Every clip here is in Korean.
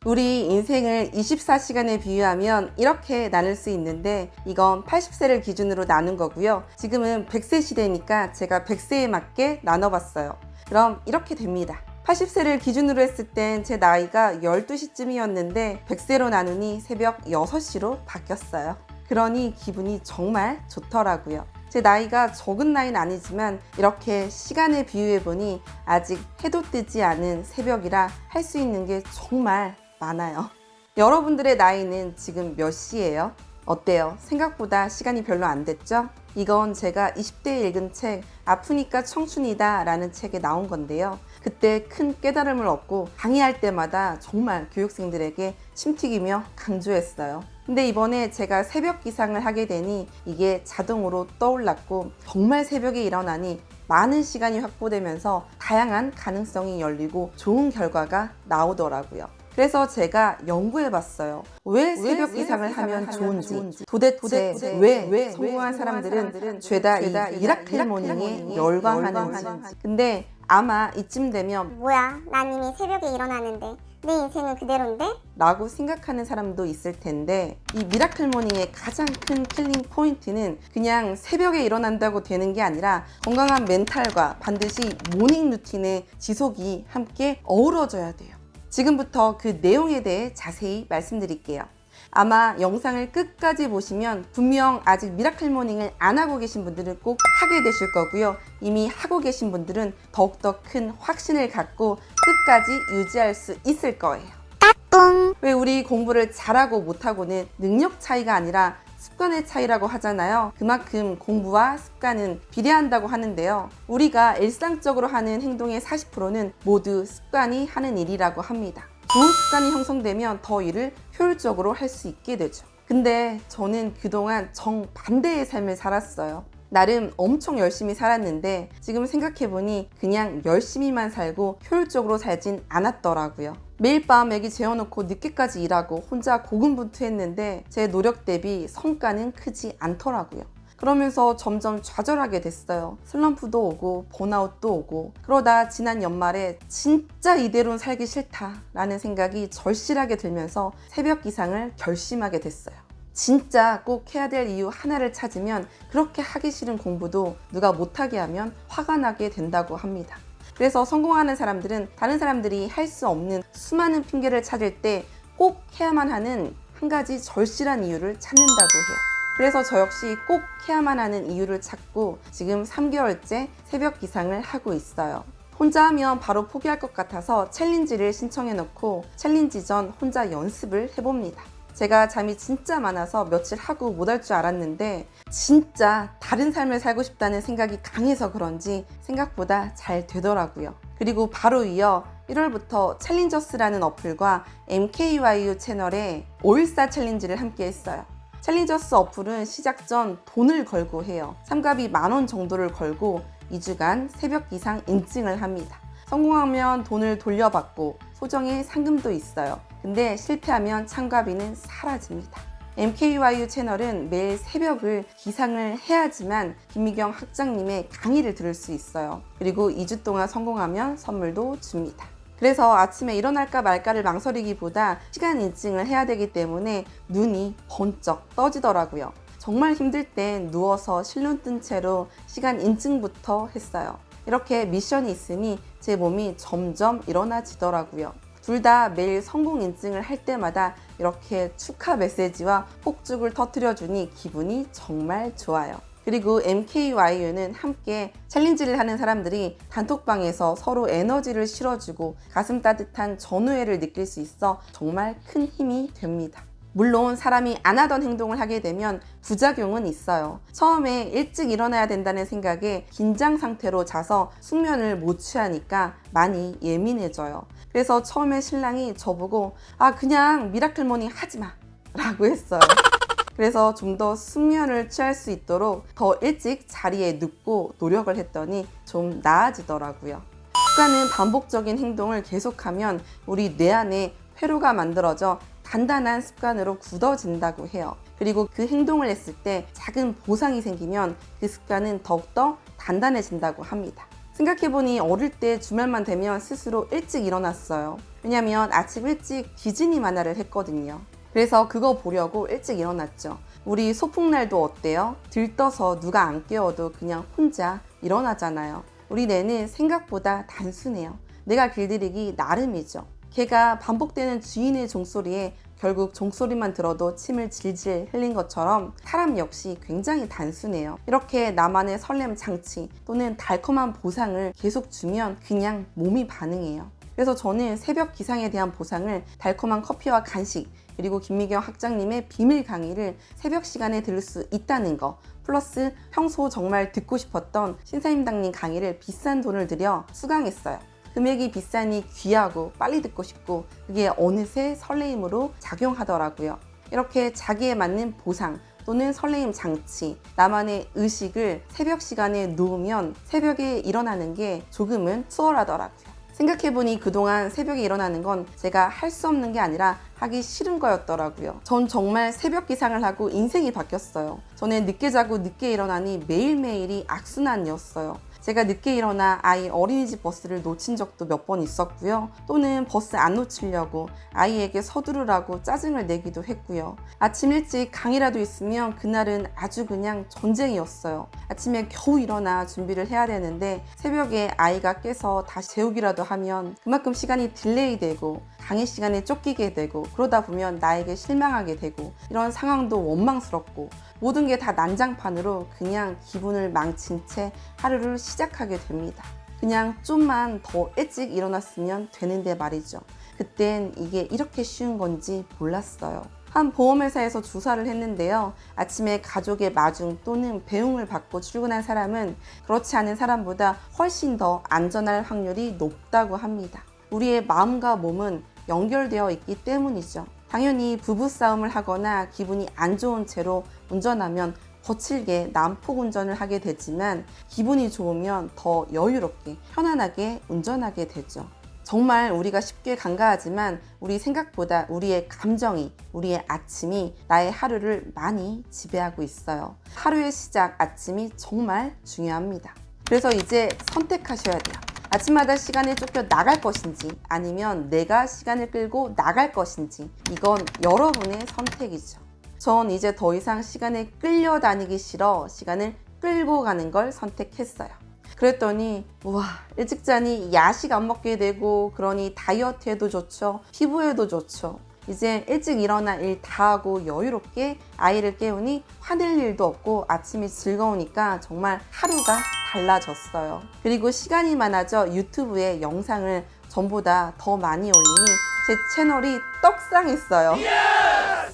우리 인생을 24시간에 비유하면 이렇게 나눌 수 있는데 이건 80세를 기준으로 나눈 거고요. 지금은 100세 시대니까 제가 100세에 맞게 나눠봤어요. 그럼 이렇게 됩니다. 80세를 기준으로 했을 땐 제 나이가 12시쯤이었는데 100세로 나누니 새벽 6시로 바뀌었어요. 그러니 기분이 정말 좋더라고요. 제 나이가 적은 나이는 아니지만 이렇게 시간에 비유해보니 아직 해도 뜨지 않은 새벽이라 할 수 있는 게 정말 많아요. 여러분들의 나이는 지금 몇 시예요? 어때요? 생각보다 시간이 별로 안 됐죠? 이건 제가 20대에 읽은 책 아프니까 청춘이다 라는 책에 나온 건데요. 그때 큰 깨달음을 얻고 강의할 때마다 정말 교육생들에게 침튀기며 강조했어요. 근데 이번에 제가 새벽 기상을 하게 되니 이게 자동으로 떠올랐고 정말 새벽에 일어나니 많은 시간이 확보되면서 다양한 가능성이 열리고 좋은 결과가 나오더라고요. 그래서 제가 연구해봤어요. 왜 새벽 기상을 하면 좋은지, 도대체 왜 성공한 사람들은 죄다 이 미라클 모닝에 열광하는지. 근데 아마 이쯤 되면 뭐야, 난 이미 새벽에 일어나는데 내 인생은 그대로인데? 라고 생각하는 사람도 있을 텐데 이 미라클 모닝의 가장 큰 킬링 포인트는 그냥 새벽에 일어난다고 되는 게 아니라 건강한 멘탈과 반드시 모닝 루틴의 지속이 함께 어우러져야 돼요. 지금부터 그 내용에 대해 자세히 말씀드릴게요. 아마 영상을 끝까지 보시면 분명 아직 미라클 모닝을 안 하고 계신 분들은 꼭 하게 되실 거고요. 이미 하고 계신 분들은 더욱더 큰 확신을 갖고 끝까지 유지할 수 있을 거예요. 왜 우리 공부를 잘하고 못하고는 능력 차이가 아니라 습관의 차이라고 하잖아요. 그만큼 공부와 습관은 비례한다고 하는데요. 우리가 일상적으로 하는 행동의 40%는 모두 습관이 하는 일이라고 합니다. 좋은 습관이 형성되면 더 일을 효율적으로 할 수 있게 되죠. 근데 저는 그동안 정반대의 삶을 살았어요. 나름 엄청 열심히 살았는데 지금 생각해보니 그냥 열심히만 살고 효율적으로 살진 않았더라고요. 매일 밤 애기 재워놓고 늦게까지 일하고 혼자 고군분투했는데 제 노력 대비 성과는 크지 않더라고요. 그러면서 점점 좌절하게 됐어요. 슬럼프도 오고 번아웃도 오고 그러다 지난 연말에 진짜 이대로는 살기 싫다라는 생각이 절실하게 들면서 새벽 기상을 결심하게 됐어요. 진짜 꼭 해야 될 이유 하나를 찾으면 그렇게 하기 싫은 공부도 누가 못하게 하면 화가 나게 된다고 합니다. 그래서 성공하는 사람들은 다른 사람들이 할 수 없는 수많은 핑계를 찾을 때 꼭 해야만 하는 한 가지 절실한 이유를 찾는다고 해요. 그래서 저 역시 꼭 해야만 하는 이유를 찾고 지금 3개월째 새벽 기상을 하고 있어요. 혼자 하면 바로 포기할 것 같아서 챌린지를 신청해 놓고 챌린지 전 혼자 연습을 해봅니다. 제가 잠이 진짜 많아서 며칠 하고 못할 줄 알았는데 진짜 다른 삶을 살고 싶다는 생각이 강해서 그런지 생각보다 잘 되더라고요. 그리고 바로 이어 1월부터 챌린저스라는 어플과 MKYU 채널에 514 챌린지를 함께 했어요. 챌린저스 어플은 시작 전 돈을 걸고 해요. 참가비 10,000원 정도를 걸고 2주간 새벽 기상 인증을 합니다. 성공하면 돈을 돌려받고 소정의 상금도 있어요. 근데 실패하면 참가비는 사라집니다. MKYU 채널은 매일 새벽을 기상을 해야지만 김미경 학장님의 강의를 들을 수 있어요. 그리고 2주 동안 성공하면 선물도 줍니다. 그래서 아침에 일어날까 말까를 망설이기보다 시간 인증을 해야 되기 때문에 눈이 번쩍 떠지더라고요. 정말 힘들 땐 누워서 실눈 뜬 채로 시간 인증부터 했어요. 이렇게 미션이 있으니 제 몸이 점점 일어나지더라고요. 둘 다 매일 성공 인증을 할 때마다 이렇게 축하 메시지와 폭죽을 터뜨려주니 기분이 정말 좋아요. 그리고 MKYU는 함께 챌린지를 하는 사람들이 단톡방에서 서로 에너지를 실어주고 가슴 따뜻한 전우회를 느낄 수 있어 정말 큰 힘이 됩니다. 물론 사람이 안 하던 행동을 하게 되면 부작용은 있어요. 처음에 일찍 일어나야 된다는 생각에 긴장 상태로 자서 숙면을 못 취하니까 많이 예민해져요. 그래서 처음에 신랑이 저보고 그냥 미라클 모닝 하지마 라고 했어요. 그래서 좀 더 숙면을 취할 수 있도록 더 일찍 자리에 눕고 노력을 했더니 좀 나아지더라고요. 습관은 반복적인 행동을 계속하면 우리 뇌 안에 회로가 만들어져 단단한 습관으로 굳어진다고 해요. 그리고 그 행동을 했을 때 작은 보상이 생기면 그 습관은 더욱더 단단해진다고 합니다. 생각해보니 어릴 때 주말만 되면 스스로 일찍 일어났어요. 왜냐면 아침 일찍 디즈니 만화를 했거든요. 그래서 그거 보려고 일찍 일어났죠. 우리 소풍날도 어때요? 들떠서 누가 안 깨워도 그냥 혼자 일어나잖아요. 우리 뇌는 생각보다 단순해요. 내가 길들이기 나름이죠. 개가 반복되는 주인의 종소리에 결국 종소리만 들어도 침을 질질 흘린 것처럼 사람 역시 굉장히 단순해요. 이렇게 나만의 설렘 장치 또는 달콤한 보상을 계속 주면 그냥 몸이 반응해요. 그래서 저는 새벽 기상에 대한 보상을 달콤한 커피와 간식, 그리고 김미경 학장님의 비밀 강의를 새벽 시간에 들을 수 있다는 거, 플러스 평소 정말 듣고 싶었던 신사임당님 강의를 비싼 돈을 들여 수강했어요. 금액이 비싸니 귀하고 빨리 듣고 싶고 그게 어느새 설레임으로 작용하더라고요. 이렇게 자기에 맞는 보상 또는 설레임 장치, 나만의 의식을 새벽 시간에 놓으면 새벽에 일어나는 게 조금은 수월하더라고요. 생각해보니 그동안 새벽에 일어나는 건 제가 할 수 없는 게 아니라 하기 싫은 거였더라고요. 전 정말 새벽 기상을 하고 인생이 바뀌었어요. 저는 늦게 자고 늦게 일어나니 매일매일이 악순환이었어요. 제가 늦게 일어나 아이 어린이집 버스를 놓친 적도 몇 번 있었고요. 또는 버스 안 놓치려고 아이에게 서두르라고 짜증을 내기도 했고요. 아침 일찍 강의라도 있으면 그날은 아주 그냥 전쟁이었어요. 아침에 겨우 일어나 준비를 해야 되는데 새벽에 아이가 깨서 다시 재우기라도 하면 그만큼 시간이 딜레이 되고 강의 시간에 쫓기게 되고 그러다 보면 나에게 실망하게 되고 이런 상황도 원망스럽고 모든 게 다 난장판으로 그냥 기분을 망친 채 하루를 시작하게 됩니다. 그냥 좀만 더 일찍 일어났으면 되는데 말이죠. 그땐 이게 이렇게 쉬운 건지 몰랐어요. 한 보험회사에서 조사를 했는데요. 아침에 가족의 마중 또는 배웅을 받고 출근한 사람은 그렇지 않은 사람보다 훨씬 더 안전할 확률이 높다고 합니다. 우리의 마음과 몸은 연결되어 있기 때문이죠. 당연히 부부싸움을 하거나 기분이 안 좋은 채로 운전하면 거칠게 난폭 운전을 하게 되지만 기분이 좋으면 더 여유롭게 편안하게 운전하게 되죠. 정말 우리가 쉽게 간과하지만 우리 생각보다 우리의 감정이, 우리의 아침이 나의 하루를 많이 지배하고 있어요. 하루의 시작, 아침이 정말 중요합니다. 그래서 이제 선택하셔야 돼요. 아침마다 시간을 쫓겨 나갈 것인지 아니면 내가 시간을 끌고 나갈 것인지 이건 여러분의 선택이죠. 전 이제 더 이상 시간에 끌려다니기 싫어 시간을 끌고 가는 걸 선택했어요. 그랬더니 우와 일찍 자니 야식 안 먹게 되고 그러니 다이어트에도 좋죠. 피부에도 좋죠. 이제 일찍 일어나 일 다 하고 여유롭게 아이를 깨우니 화낼 일도 없고 아침이 즐거우니까 정말 하루가 달라졌어요. 그리고 시간이 많아져 유튜브에 영상을 전보다 더 많이 올리니 제 채널이 떡상했어요.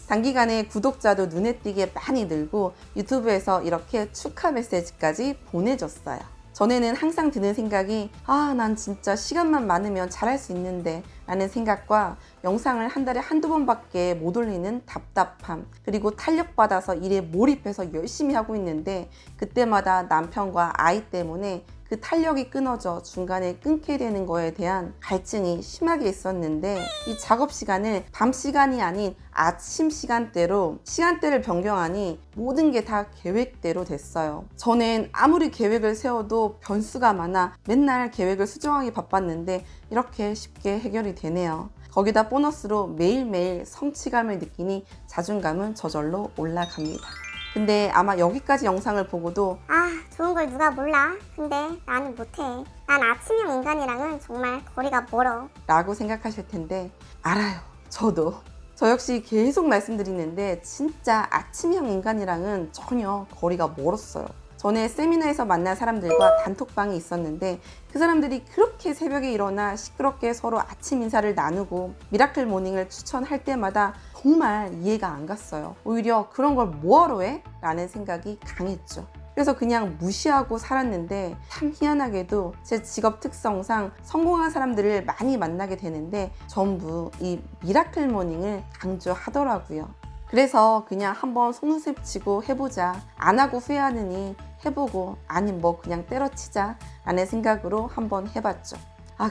단기간에 구독자도 눈에 띄게 많이 늘고 유튜브에서 이렇게 축하 메시지까지 보내줬어요. 전에는 항상 드는 생각이 난 진짜 시간만 많으면 잘할 수 있는데 라는 생각과 영상을 한 달에 한두 번밖에 못 올리는 답답함, 그리고 탄력받아서 일에 몰입해서 열심히 하고 있는데 그때마다 남편과 아이 때문에 그 탄력이 끊어져 중간에 끊게 되는 거에 대한 갈증이 심하게 있었는데 이 작업 시간을 밤 시간이 아닌 아침 시간대로 시간대를 변경하니 모든 게 다 계획대로 됐어요. 저는 아무리 계획을 세워도 변수가 많아 맨날 계획을 수정하기 바빴는데 이렇게 쉽게 해결이 되네요. 거기다 보너스로 매일매일 성취감을 느끼니 자존감은 저절로 올라갑니다. 근데 아마 여기까지 영상을 보고도 좋은 걸 누가 몰라. 근데 나는 못해. 난 아침형 인간이랑은 정말 거리가 멀어. 라고 생각하실 텐데 알아요. 저도. 저 역시 계속 말씀드리는데 진짜 아침형 인간이랑은 전혀 거리가 멀었어요. 전에 세미나에서 만난 사람들과 단톡방이 있었는데 그 사람들이 그렇게 새벽에 일어나 시끄럽게 서로 아침 인사를 나누고 미라클 모닝을 추천할 때마다 정말 이해가 안 갔어요. 오히려 그런 걸 뭐하러 해? 라는 생각이 강했죠. 그래서 그냥 무시하고 살았는데 참 희한하게도 제 직업 특성상 성공한 사람들을 많이 만나게 되는데 전부 이 미라클 모닝을 강조하더라고요. 그래서 그냥 한번 속눈썹 치고 해보자. 안 하고 후회하느니 해보고 아님 뭐 그냥 때려치자 라는 생각으로 한번 해봤죠.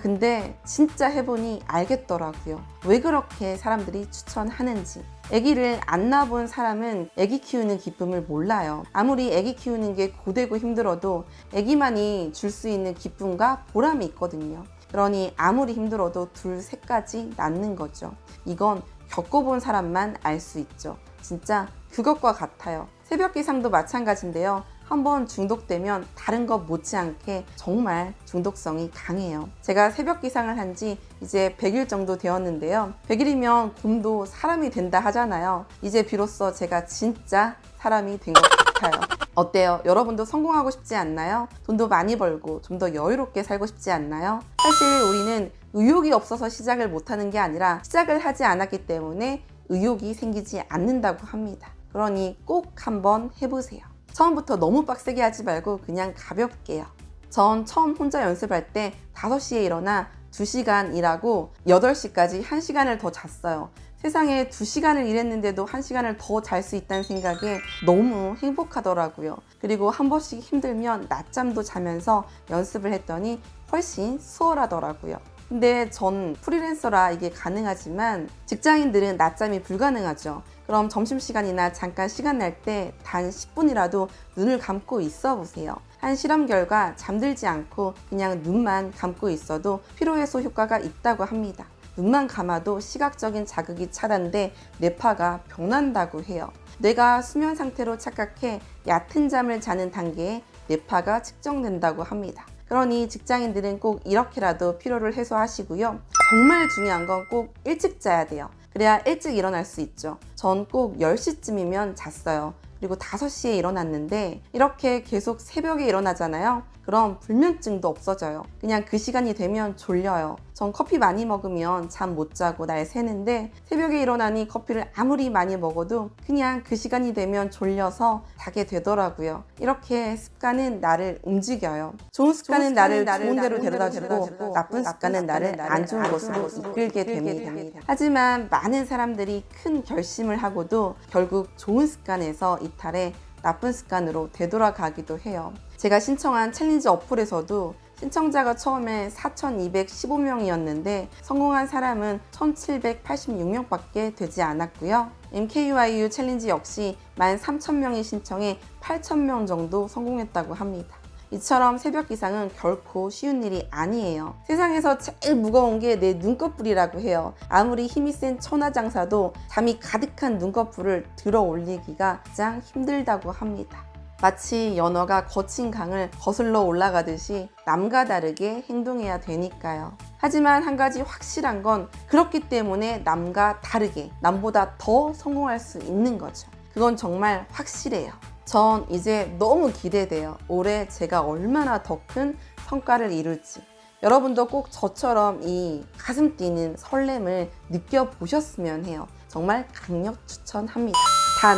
근데 진짜 해보니 알겠더라고요. 왜 그렇게 사람들이 추천하는지. 아기를 안 낳아본 사람은 아기 키우는 기쁨을 몰라요. 아무리 아기 키우는 게 고되고 힘들어도 아기만이 줄 수 있는 기쁨과 보람이 있거든요. 그러니 아무리 힘들어도 둘, 셋까지 낳는 거죠. 이건 겪어본 사람만 알 수 있죠. 진짜 그것과 같아요. 새벽 기상도 마찬가지인데요. 한번 중독되면 다른 것 못지않게 정말 중독성이 강해요. 제가 새벽 기상을 한 지 이제 100일 정도 되었는데요. 100일이면 곰도 사람이 된다 하잖아요. 이제 비로소 제가 진짜 사람이 된 것 같아요. 어때요? 여러분도 성공하고 싶지 않나요? 돈도 많이 벌고 좀 더 여유롭게 살고 싶지 않나요? 사실 우리는 의욕이 없어서 시작을 못하는 게 아니라 시작을 하지 않았기 때문에 의욕이 생기지 않는다고 합니다. 그러니 꼭 한번 해보세요. 처음부터 너무 빡세게 하지 말고 그냥 가볍게요. 전 처음 혼자 연습할 때 5시에 일어나 2시간 일하고 8시까지 1시간을 더 잤어요. 세상에 2시간을 일했는데도 1시간을 더 잘 수 있다는 생각에 너무 행복하더라고요. 그리고 한 번씩 힘들면 낮잠도 자면서 연습을 했더니 훨씬 수월하더라고요. 근데 전 프리랜서라 이게 가능하지만 직장인들은 낮잠이 불가능하죠. 그럼 점심시간이나 잠깐 시간 날 때 단 10분이라도 눈을 감고 있어 보세요. 한 실험 결과 잠들지 않고 그냥 눈만 감고 있어도 피로해소 효과가 있다고 합니다. 눈만 감아도 시각적인 자극이 차단돼 뇌파가 변한다고 해요. 뇌가 수면 상태로 착각해 얕은 잠을 자는 단계에 뇌파가 측정된다고 합니다. 그러니 직장인들은 꼭 이렇게라도 피로를 해소하시고요. 정말 중요한 건 꼭 일찍 자야 돼요. 그래야 일찍 일어날 수 있죠. 전 꼭 10시쯤이면 잤어요. 그리고 5시에 일어났는데 이렇게 계속 새벽에 일어나잖아요. 그럼 불면증도 없어져요. 그냥 그 시간이 되면 졸려요. 전 커피 많이 먹으면 잠 못 자고 날 새는데 새벽에 일어나니 커피를 아무리 많이 먹어도 그냥 그 시간이 되면 졸려서 자게 되더라고요. 이렇게 습관은 나를 움직여요. 좋은 습관은 나를 좋은 데로 데려다주고 나쁜 습관은 나를 안 좋은 곳으로 이끌게 됩니다. 하지만 많은 사람들이 큰 결심을 하고도 결국 좋은 습관에서 이탈해 나쁜 습관으로 되돌아가기도 해요. 제가 신청한 챌린지 어플에서도 신청자가 처음에 4,215명이었는데 성공한 사람은 1,786명밖에 되지 않았고요. MKYU 챌린지 역시 13,000명이 신청해 8,000명 정도 성공했다고 합니다. 이처럼 새벽 기상은 결코 쉬운 일이 아니에요. 세상에서 제일 무거운 게 내 눈꺼풀이라고 해요. 아무리 힘이 센 천하장사도 잠이 가득한 눈꺼풀을 들어 올리기가 가장 힘들다고 합니다. 마치 연어가 거친 강을 거슬러 올라가듯이 남과 다르게 행동해야 되니까요. 하지만 한 가지 확실한 건 그렇기 때문에 남과 다르게, 남보다 더 성공할 수 있는 거죠. 그건 정말 확실해요. 전 이제 너무 기대돼요. 올해 제가 얼마나 더 큰 성과를 이룰지. 여러분도 꼭 저처럼 이 가슴 뛰는 설렘을 느껴보셨으면 해요. 정말 강력 추천합니다. 단,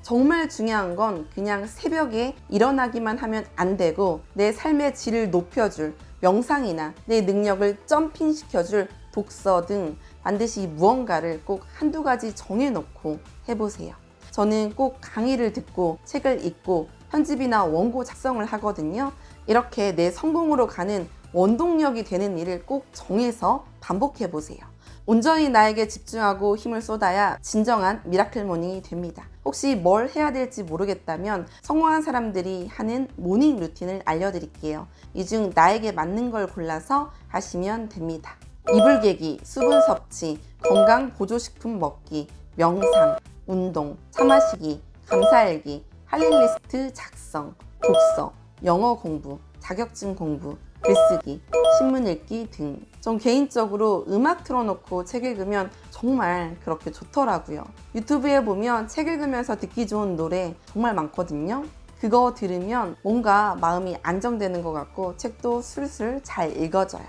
정말 중요한 건 그냥 새벽에 일어나기만 하면 안 되고 내 삶의 질을 높여줄 명상이나 내 능력을 점핑시켜줄 독서 등 반드시 무언가를 꼭 한두 가지 정해놓고 해보세요. 저는 꼭 강의를 듣고 책을 읽고 편집이나 원고 작성을 하거든요. 이렇게 내 성공으로 가는 원동력이 되는 일을 꼭 정해서 반복해보세요. 온전히 나에게 집중하고 힘을 쏟아야 진정한 미라클 모닝이 됩니다. 혹시 뭘 해야 될지 모르겠다면 성공한 사람들이 하는 모닝 루틴을 알려드릴게요. 이 중 나에게 맞는 걸 골라서 하시면 됩니다. 이불 개기, 수분 섭취, 건강 보조식품 먹기, 명상, 운동, 차 마시기, 감사일기, 할 일 리스트 작성, 독서, 영어 공부, 자격증 공부, 글쓰기, 신문 읽기 등. 전 개인적으로 음악 틀어놓고 책 읽으면 정말 그렇게 좋더라고요. 유튜브에 보면 책 읽으면서 듣기 좋은 노래 정말 많거든요. 그거 들으면 뭔가 마음이 안정되는 것 같고 책도 술술 잘 읽어져요.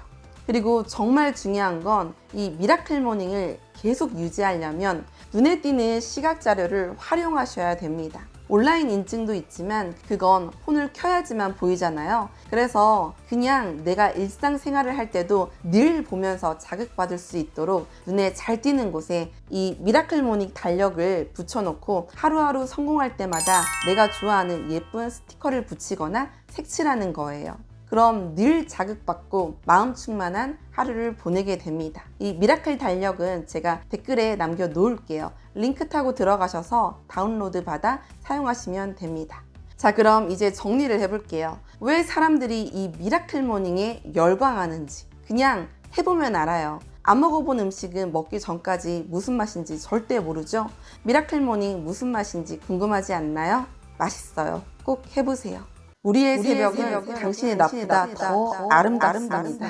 그리고 정말 중요한 건 이 미라클 모닝을 계속 유지하려면 눈에 띄는 시각 자료를 활용하셔야 됩니다. 온라인 인증도 있지만 그건 폰을 켜야지만 보이잖아요. 그래서 그냥 내가 일상생활을 할 때도 늘 보면서 자극받을 수 있도록 눈에 잘 띄는 곳에 이 미라클 모닝 달력을 붙여놓고 하루하루 성공할 때마다 내가 좋아하는 예쁜 스티커를 붙이거나 색칠하는 거예요. 그럼 늘 자극받고 마음 충만한 하루를 보내게 됩니다. 이 미라클 달력은 제가 댓글에 남겨 놓을게요. 링크 타고 들어가셔서 다운로드 받아 사용하시면 됩니다. 자, 그럼 이제 정리를 해볼게요. 왜 사람들이 이 미라클 모닝에 열광하는지 그냥 해보면 알아요. 안 먹어본 음식은 먹기 전까지 무슨 맛인지 절대 모르죠? 미라클 모닝 무슨 맛인지 궁금하지 않나요? 맛있어요. 꼭 해보세요. 우리의 새벽은 당신의 낮보다 더 아름답습니다.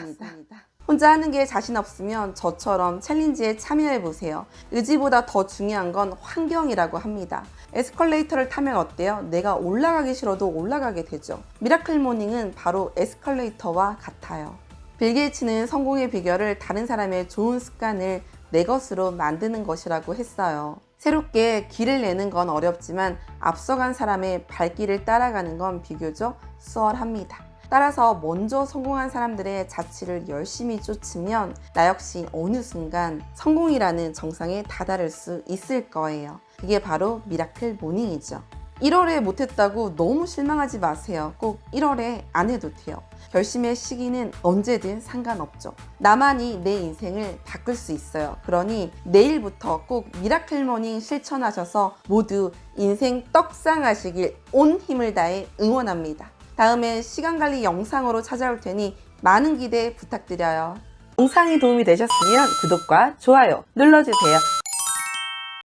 혼자 하는 게 자신 없으면 저처럼 챌린지에 참여해보세요. 의지보다 더 중요한 건 환경이라고 합니다. 에스컬레이터를 타면 어때요? 내가 올라가기 싫어도 올라가게 되죠. 미라클 모닝은 바로 에스컬레이터와 같아요. 빌 게이츠는 성공의 비결을 다른 사람의 좋은 습관을 내 것으로 만드는 것이라고 했어요. 새롭게 길을 내는 건 어렵지만 앞서간 사람의 발길을 따라가는 건 비교적 수월합니다. 따라서 먼저 성공한 사람들의 자취를 열심히 쫓으면 나 역시 어느 순간 성공이라는 정상에 다다를 수 있을 거예요. 그게 바로 미라클 모닝이죠. 1월에 못했다고 너무 실망하지 마세요. 꼭 1월에 안 해도 돼요. 결심의 시기는 언제든 상관없죠. 나만이 내 인생을 바꿀 수 있어요. 그러니 내일부터 꼭 미라클 모닝 실천하셔서 모두 인생 떡상하시길 온 힘을 다해 응원합니다. 다음엔 시간관리 영상으로 찾아올 테니 많은 기대 부탁드려요. 영상이 도움이 되셨으면 구독과 좋아요 눌러주세요.